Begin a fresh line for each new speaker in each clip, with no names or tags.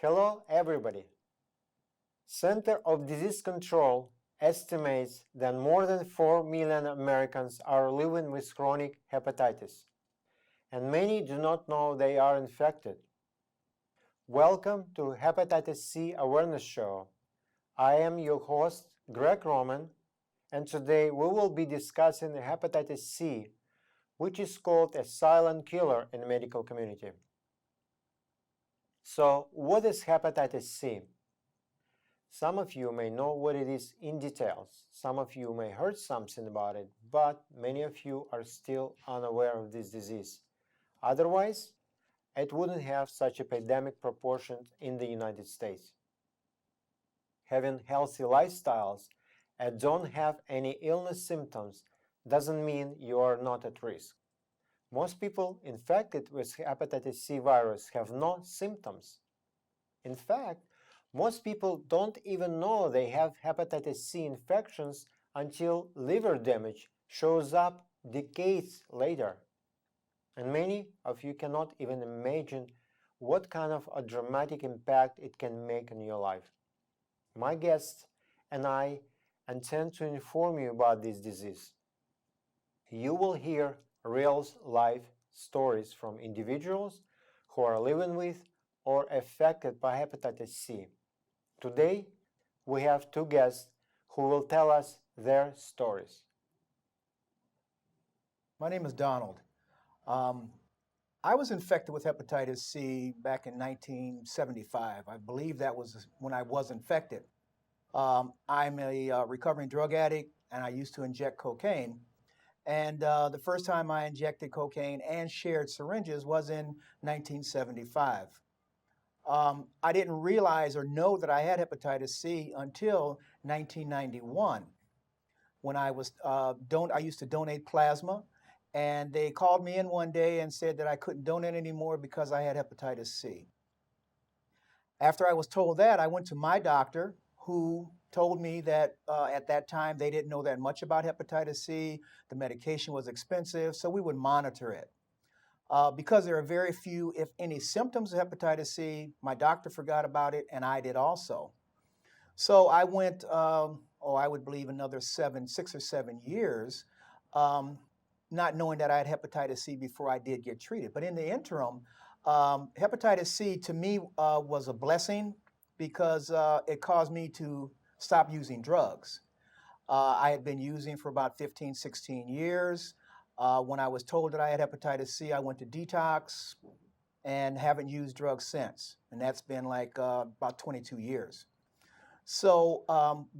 Hello, everybody. Center of Disease Control estimates that more than 4 million Americans are living with chronic hepatitis, and many do not know they are infected. Welcome to Hepatitis C Awareness Show. I am your host, Greg Romen, and today we will be discussing hepatitis C, which is called a silent killer in the medical community. So, what is hepatitis C? Some of you may know what it is in details. Some of you may heard something about it, but many of you are still unaware of this disease. Otherwise, it wouldn't have such epidemic proportions in the United States. Having healthy lifestyles and don't have any illness symptoms doesn't mean you are not at risk. Most people infected with hepatitis C virus have no symptoms. In fact, most people don't even know they have hepatitis C infections until liver damage shows up decades later. And many of you cannot even imagine what kind of a dramatic impact it can make on your life. My guests and I intend to inform you about this disease. You will hear real life stories from individuals who are living with or affected by hepatitis C. Today, we have two guests who will tell us their stories.
My name is Donald. I was infected with hepatitis C back in 1975. I believe that was when I was infected. I'm a recovering drug addict, and I used to inject cocaine. And the first time I injected cocaine and shared syringes was in 1975. I didn't realize or know that I had hepatitis C until 1991, when I used to donate plasma, and they called me in one day and said that I couldn't donate anymore because I had hepatitis C. After I was told that, I went to my doctor, who told me that at that time they didn't know that much about hepatitis C. The medication was expensive, so we would monitor it. Because there are very few, if any, symptoms of hepatitis C, my doctor forgot about it, and I did also. So I went, I would believe another 6 or 7 years, not knowing that I had hepatitis C before I did get treated. But in the interim, hepatitis C to me was a blessing because it caused me to stop using drugs. I had been using for about 15, 16 years. When I was told that I had hepatitis C, I went to detox and haven't used drugs since. And that's been like about 22 years. So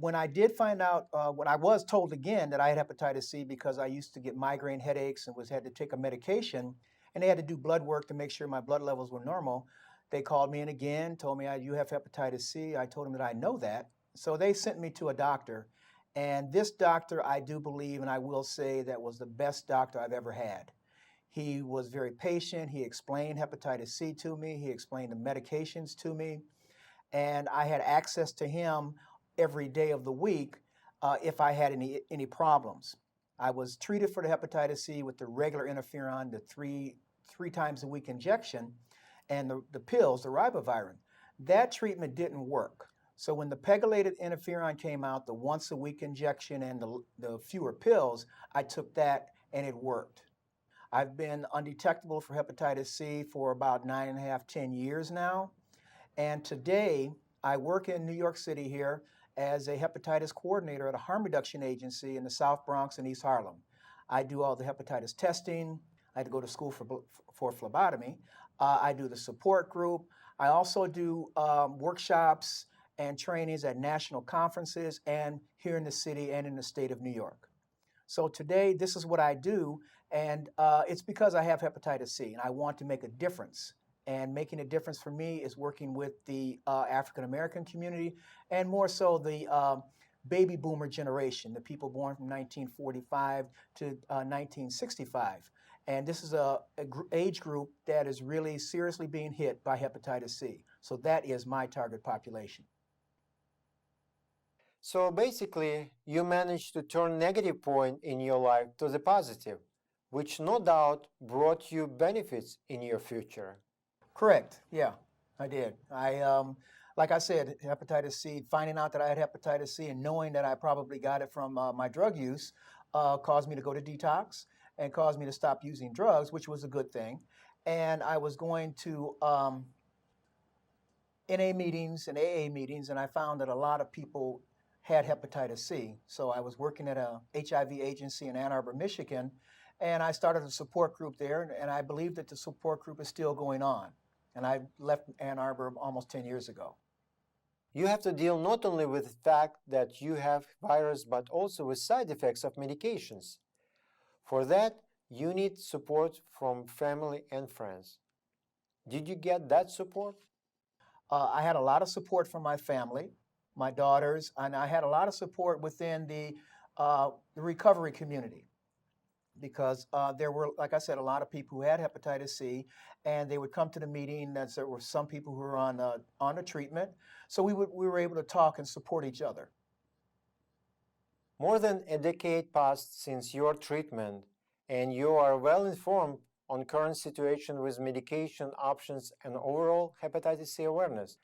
when I did find out, when I was told again that I had hepatitis C because I used to get migraine headaches and had to take a medication, and they had to do blood work to make sure my blood levels were normal, they called me in again, told me, you have hepatitis C. I told them that I know that. So they sent me to a doctor. And this doctor, I do believe, and I will say, that was the best doctor I've ever had. He was very patient. He explained hepatitis C to me. He explained the medications to me. And I had access to him every day of the week if I had any problems. I was treated for the hepatitis C with the regular interferon, the three times a week injection, and the pills, the ribavirin. That treatment didn't work. So when the pegylated interferon came out, the once a week injection and the fewer pills, I took that and it worked. I've been undetectable for hepatitis C for about 9.5, 10 years now. And today I work in New York City here as a hepatitis coordinator at a harm reduction agency in the South Bronx and East Harlem. I do all the hepatitis testing. I had to go to school for phlebotomy. I do the support group. I also do workshops and trainings at national conferences and here in the city and in the state of New York. So today, this is what I do, and it's because I have hepatitis C, and I want to make a difference. And making a difference for me is working with the African American community, and more so the baby boomer generation, the people born from 1945 to 1965. And this is a age group that is really seriously being hit by hepatitis C. So that is my target population.
So basically, you managed to turn negative point in your life to the positive, which no doubt brought you benefits in your future.
Correct, yeah. I did. Like I said, hepatitis C, finding out that I had hepatitis C and knowing that I probably got it from my drug use caused me to go to detox and caused me to stop using drugs, which was a good thing. And I was going to NA meetings and AA meetings, and I found that a lot of people had hepatitis C. So I was working at a HIV agency in Ann Arbor, Michigan, and I started a support group there, and I believe that the support group is still going on. And I left Ann Arbor almost 10 years ago.
You have to deal not only with the fact that you have virus, but also with side effects of medications. For that, you need support from family and friends. Did you get that support?
I had a lot of support from my family, my daughters, and I had a lot of support within the recovery community because there were, like I said, a lot of people who had hepatitis C, and they would come to the meeting. There were some people who were on a treatment, so we were able to talk and support each other.
More than a decade passed since your treatment, and you are well informed on current situation with medication options and overall hepatitis C awareness.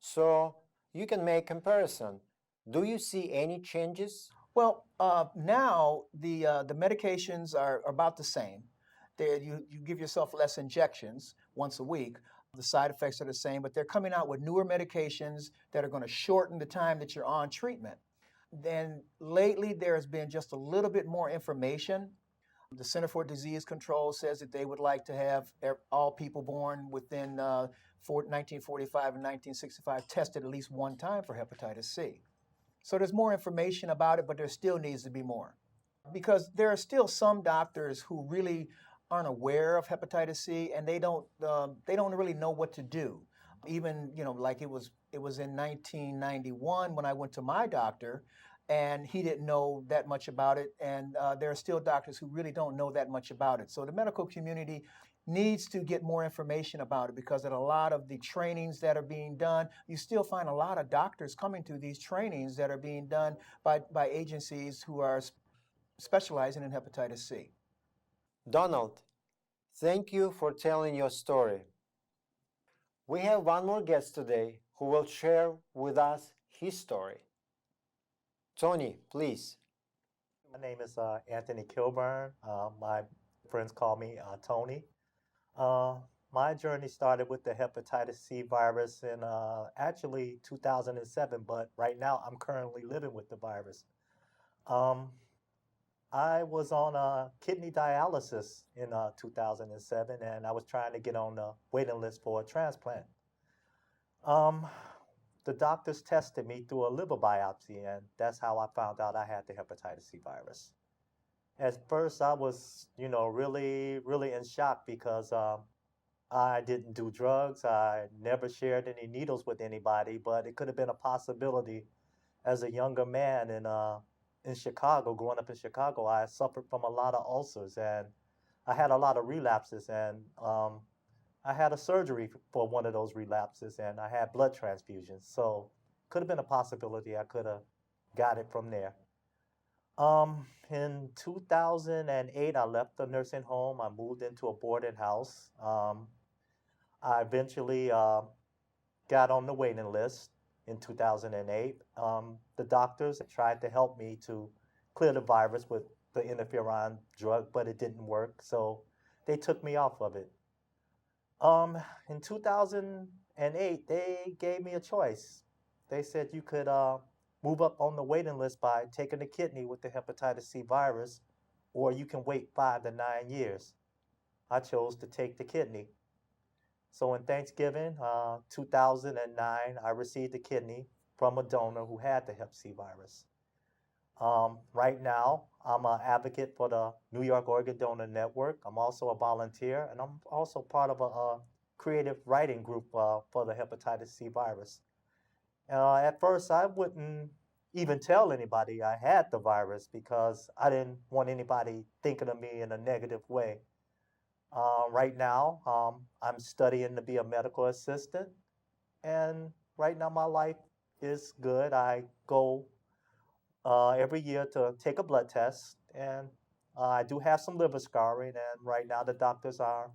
So you can make comparison. Do you see any changes?
Well, now the medications are about the same. You give yourself less injections once a week. The side effects are the same, but they're coming out with newer medications that are going to shorten the time that you're on treatment. Then lately, there has been just a little bit more information. The Center for Disease Control says that they would like to have all people born within 1945 and 1965 tested at least one time for hepatitis C. So there's more information about it, but there still needs to be more. Because there are still some doctors who really aren't aware of hepatitis C, and they don't really know what to do. Even like it was in 1991 when I went to my doctor, and he didn't know that much about it. And there are still doctors who really don't know that much about it. So the medical community needs to get more information about it because at a lot of the trainings that are being done, you still find a lot of doctors coming to these trainings that are being done by agencies who are specializing in hepatitis C.
Donald, thank you for telling your story. We have one more guest today who will share with us his story. Tony, please.
My name is Anthony Kilburn. My friends call me Tony. Uh, my journey started with the hepatitis C virus in actually 2007, but right now I'm currently living with the virus. Um, I was on kidney dialysis in 2007, and I was trying to get on the waiting list for a transplant. Um, the doctors tested me through a liver biopsy, and that's how I found out I had the hepatitis C virus. At first, I was, really, really in shock because I didn't do drugs. I never shared any needles with anybody, but it could have been a possibility as a younger man in Chicago, growing up in Chicago. I suffered from a lot of ulcers and I had a lot of relapses. And I had a surgery for one of those relapses and I had blood transfusions. So could have been a possibility I could have got it from there. In 2008, I left the nursing home. I moved into a boarding house. I eventually got on the waiting list in 2008. The doctors tried to help me to clear the virus with the interferon drug, but it didn't work. So they took me off of it. In 2008, they gave me a choice. They said you could move up on the waiting list by taking the kidney with the hepatitis C virus, or you can wait 5 to 9 years. I chose to take the kidney. So in Thanksgiving 2009, I received a kidney from a donor who had the Hep C virus. Right now, I'm an advocate for the New York Organ Donor Network. I'm also a volunteer, and I'm also part of a creative writing group for the hepatitis C virus. At first, I wouldn't even tell anybody I had the virus because I didn't want anybody thinking of me in a negative way. Right now, I'm studying to be a medical assistant, and right now my life is good. I go every year to take a blood test, and I do have some liver scarring, and right now the doctors are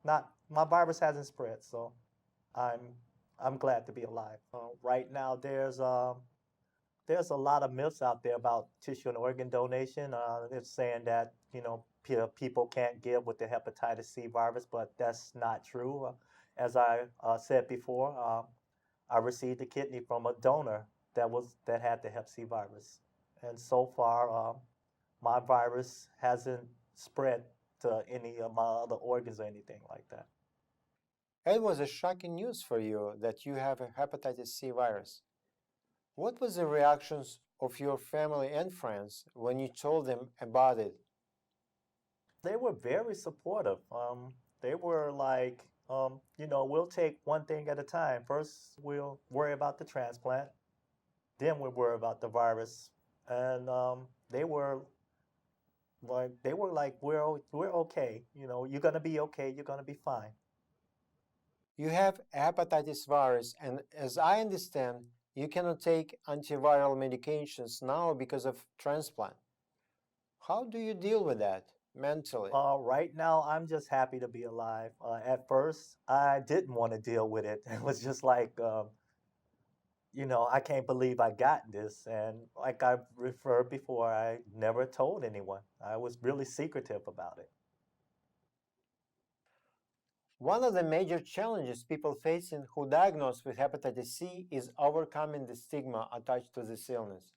not, my virus hasn't spread, so I'm I'm glad to be alive. Right now, there's a lot of myths out there about tissue and organ donation. It's saying that people can't give with the hepatitis C virus, but that's not true. As I said before, I received a kidney from a donor that had the Hep C virus, and so far, my virus hasn't spread to any of my other organs or anything like that.
It was a shocking news for you that you have a hepatitis C virus. What was the reactions of your family and friends when you told them about it?
They were very supportive. They were like, we'll take one thing at a time. First, we'll worry about the transplant, then we'll worry about the virus. And they were like, we're okay. You're gonna be okay. You're gonna be fine.
You have a hepatitis virus, and as I understand, you cannot take antiviral medications now because of transplant. How do you deal with that mentally?
Right now, I'm just happy to be alive. At first, I didn't want to deal with it. It was just like, I can't believe I got this. And like I've referred before, I never told anyone. I was really secretive about it.
One of the major challenges people facing who diagnosed with hepatitis C is overcoming the stigma attached to this illness.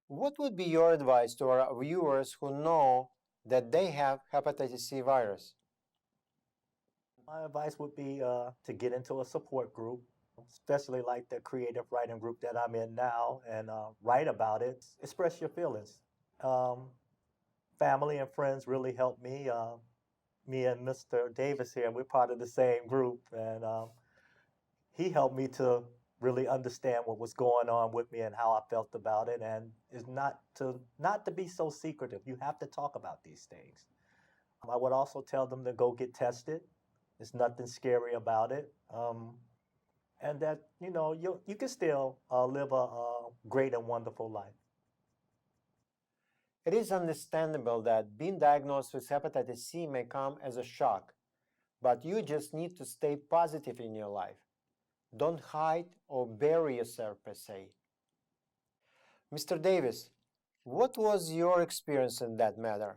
What would be your advice to our viewers who know that they have hepatitis C virus?
My advice would be to get into a support group, especially like the creative writing group that I'm in now, and write about it. Express your feelings. Um, Family and friends really helped me. Me and Mr. Davis here, we're part of the same group, and he helped me to really understand what was going on with me and how I felt about it, and is not to be so secretive. You have to talk about these things. I would also tell them to go get tested. There's nothing scary about it, and that you can still live a great and wonderful life.
It is understandable that being diagnosed with hepatitis C may come as a shock, but you just need to stay positive in your life. Don't hide or bury yourself per se. Mr. Davis, what was your experience in that matter?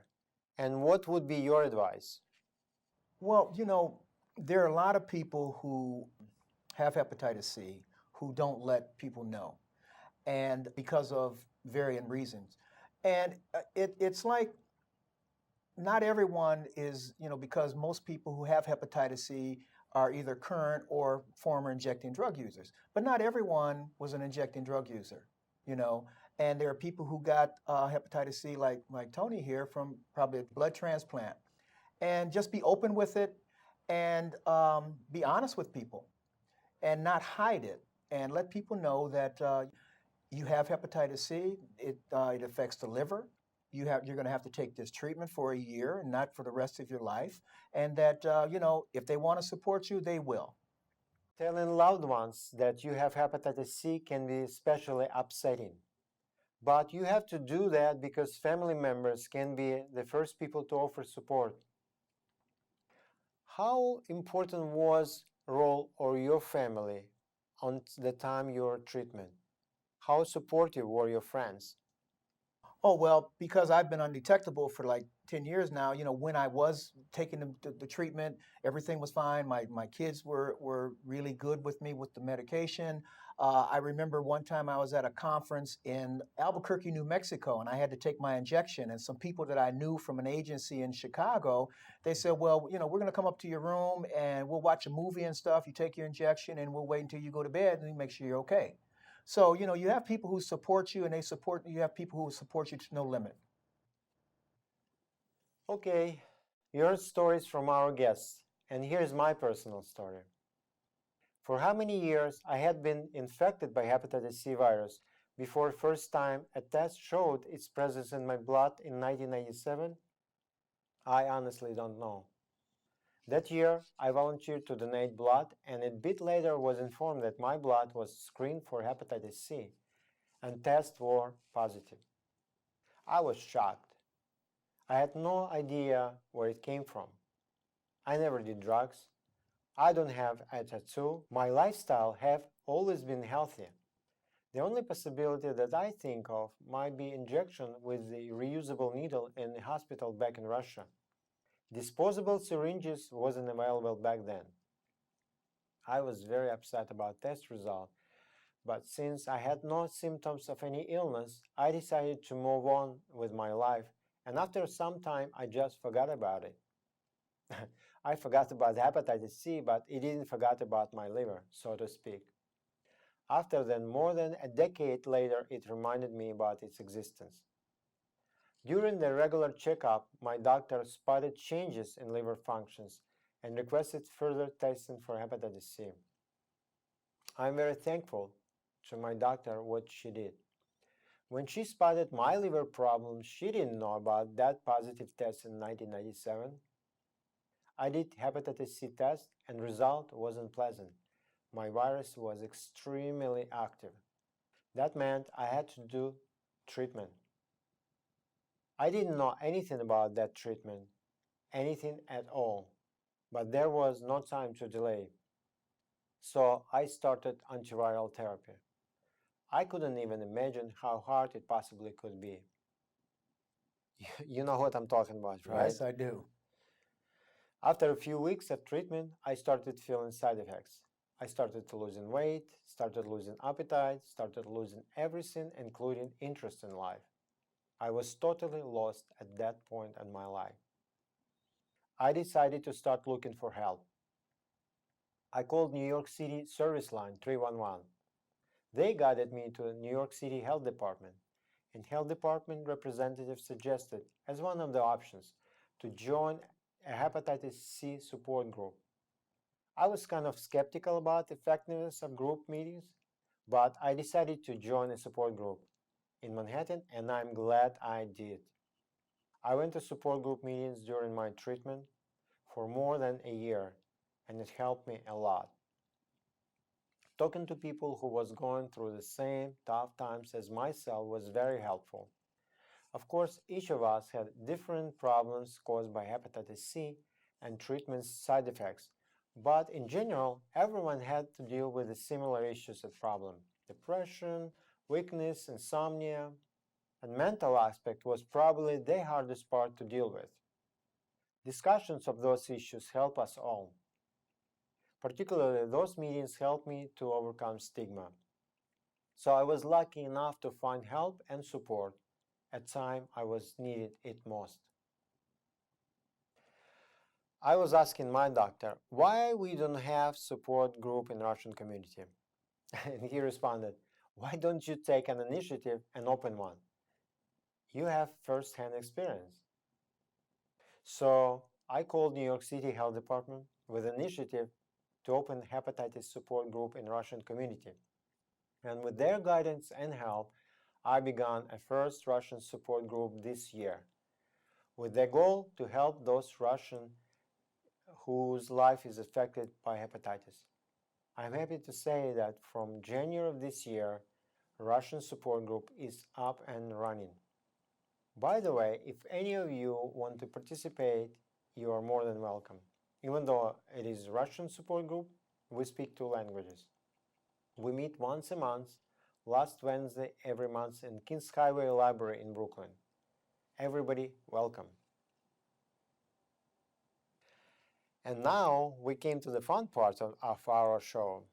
And what would be your advice?
Well, there are a lot of people who have hepatitis C who don't let people know, and because of varying reasons. And it's like not everyone is, because most people who have hepatitis C are either current or former injecting drug users. But not everyone was an injecting drug user, you know. And there are people who got hepatitis C, like Tony here, from probably a blood transplant. And just be open with it, and be honest with people, and not hide it, and let people know that you have hepatitis C. It affects the liver. You're going to have to take this treatment for a year and not for the rest of your life. And that if they want to support you, they will.
Telling loved ones that you have hepatitis C can be especially upsetting. But you have to do that because family members can be the first people to offer support. How important was role or your family on the time your treatment? How supportive were your friends?
Oh, well, because I've been undetectable for like 10 years now, when I was taking the treatment, everything was fine. My kids were really good with me with the medication. I remember one time I was at a conference in Albuquerque, New Mexico, and I had to take my injection. And some people that I knew from an agency in Chicago, they said, well, we're going to come up to your room and we'll watch a movie and stuff. You take your injection and we'll wait until you go to bed and make sure you're okay. So, you have people who support you, and you have people who support you to no limit.
Okay, you heard stories from our guests, and here's my personal story. For how many years I had been infected by hepatitis C virus before first time a test showed its presence in my blood in 1997? I honestly don't know. That year, I volunteered to donate blood, and a bit later was informed that my blood was screened for hepatitis C, and tests were positive. I was shocked. I had no idea where it came from. I never did drugs. I don't have a tattoo. My lifestyle have always been healthy. The only possibility that I think of might be injection with the reusable needle in the hospital back in Russia. Disposable syringes wasn't available back then. I was very upset about test result, but since I had no symptoms of any illness, I decided to move on with my life, and after some time I just forgot about it. I forgot about hepatitis C, but it didn't forget about my liver, so to speak. After then, more than a decade later, it reminded me about its existence. During the regular checkup, my doctor spotted changes in liver functions and requested further testing for hepatitis C. I'm very thankful to my doctor what she did. When she spotted my liver problem, she didn't know about that positive test in 1997. I did hepatitis C test and result wasn't pleasant. My virus was extremely active. That meant I had to do treatment. I didn't know anything about that treatment, anything at all, but there was no time to delay. So I started antiviral therapy. I couldn't even imagine how hard it possibly could be. You know what I'm talking about, right?
Yes, I do.
After a few weeks of treatment, I started feeling side effects. I started losing weight, started losing appetite, started losing everything, including interest in life. I was totally lost at that point in my life. I decided to start looking for help. I called New York City service line 311. They guided me to the New York City Health Department, and Health Department representative suggested as one of the options to join a hepatitis C support group. I was kind of skeptical about the effectiveness of group meetings, but I decided to join a support group in Manhattan, and I'm glad I did. I went to support group meetings during my treatment for more than a year, and it helped me a lot. Talking to people who was going through the same tough times as myself was very helpful. Of course, each of us had different problems caused by hepatitis C and treatment side effects, but in general, everyone had to deal with the similar issues and problems: depression, weakness, insomnia, and mental aspect was probably the hardest part to deal with. Discussions of those issues help us all. Particularly, those meetings helped me to overcome stigma. So I was lucky enough to find help and support at time I was needed it most. I was asking my doctor why we don't have support group in Russian community. And he responded, "Why don't you take an initiative and open one? You have first-hand experience." So I called New York City Health Department with an initiative to open hepatitis support group in Russian community. And with their guidance and help, I began a first Russian support group this year, with the goal to help those Russians whose life is affected by hepatitis. I'm happy to say that from January of this year, Russian support group is up and running. By the way, if any of you want to participate, you are more than welcome. Even though it is Russian support group, we speak two languages. We meet once a month, last Wednesday every month in Kings Highway Library in Brooklyn. Everybody, welcome. And now we came to the fun part of our show.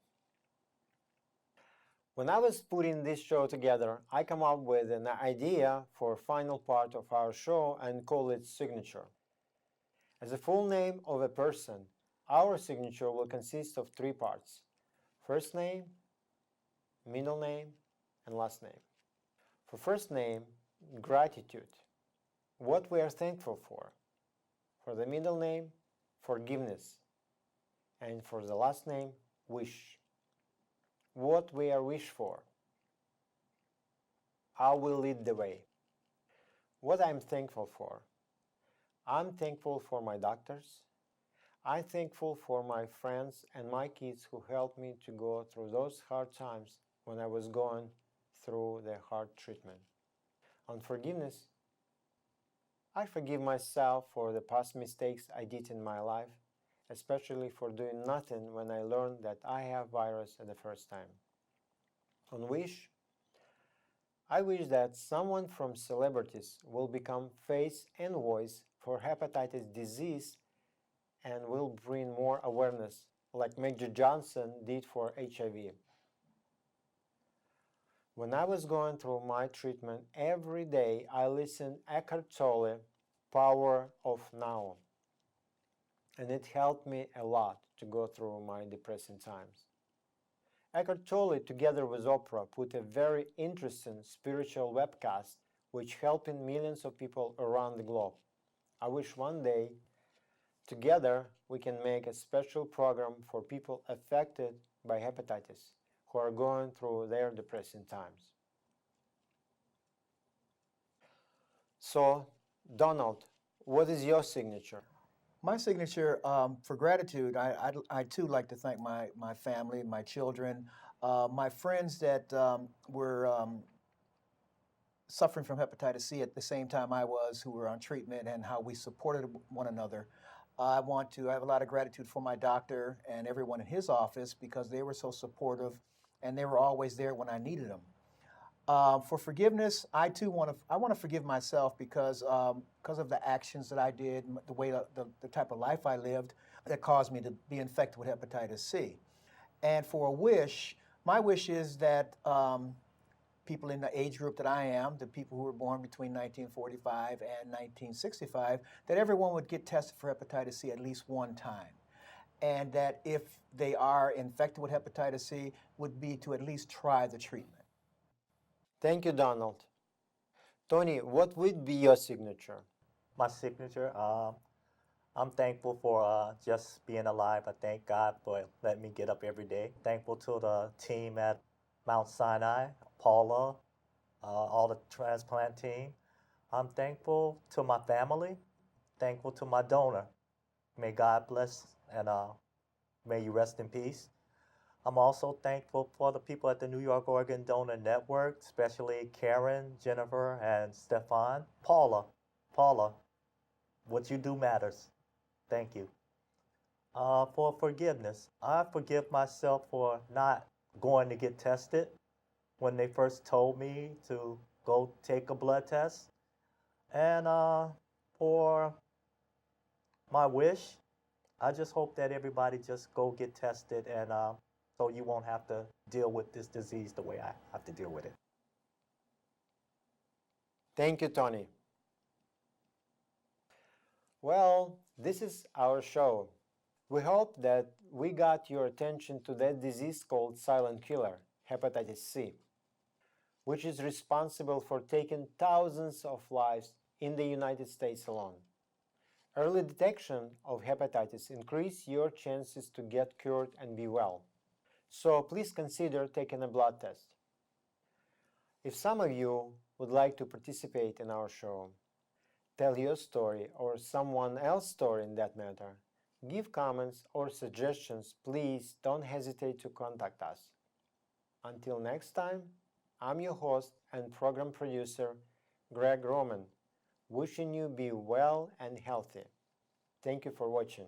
When I was putting this show together, I came up with an idea for a final part of our show and call it signature. As a full name of a person, our signature will consist of three parts: first name, middle name, and last name. For first name, gratitude, what we are thankful for. For the middle name, forgiveness. And for the last name, wish, what we are wish for. I will lead the way. What I'm thankful for. I'm thankful for my doctors. I'm thankful for my friends and my kids who helped me to go through those hard times when I was going through the hard treatment. On forgiveness, I forgive myself for the past mistakes I did in my life, especially for doing nothing when I learned that I have virus at the first time. On Wish, I wish that someone from celebrities will become face and voice for hepatitis disease and will bring more awareness like Major Johnson did for HIV. When I was going through my treatment, every day I listened Eckhart Tolle, Power of Now, and it helped me a lot to go through my depressing times. Eckhart Tolle, together with Oprah, put a very interesting spiritual webcast which helping millions of people around the globe. I wish one day, together, we can make a special program for people affected by hepatitis who are going through their depressing times. So, Donald, what is your signature?
My signature for gratitude, I too like to thank my family, my children, my friends that were suffering from hepatitis C at the same time I was, who were on treatment, and how we supported one another. I have a lot of gratitude for my doctor and everyone in his office because they were so supportive and they were always there when I needed them. For forgiveness, I too want to forgive myself because of the actions that I did, the way the type of life I lived that caused me to be infected with hepatitis C. And for a wish, my wish is that people in the age group that I am, the people who were born between 1945 and 1965, that everyone would get tested for hepatitis C at least one time. And that if they are infected with hepatitis C, would be to at least try the treatment.
Thank you, Donald. Tony, what would be your signature?
My signature, I'm thankful for just being alive. I thank God for letting me get up every day. Thankful to the team at Mount Sinai, Paula, all the transplant team. I'm thankful to my family, thankful to my donor. May God bless and may you rest in peace. I'm also thankful for the people at the New York Organ Donor Network, especially Karen, Jennifer, and Stefan. Paula, what you do matters. Thank you. For forgiveness, I forgive myself for not going to get tested when they first told me to go take a blood test. And for my wish, I just hope that everybody just go get tested and so you won't have to deal with this disease the way I have to deal with it.
Thank you, Tony. Well, this is our show. We hope that we got your attention to that disease called silent killer, hepatitis C, which is responsible for taking thousands of lives in the United States alone. Early detection of hepatitis increases your chances to get cured and be well. So please consider taking a blood test. If some of you would like to participate in our show, tell your story or someone else's story in that matter, give comments or suggestions, please don't hesitate to contact us. Until next time, I'm your host and program producer, Greg Romen, wishing you be well and healthy. Thank you for watching.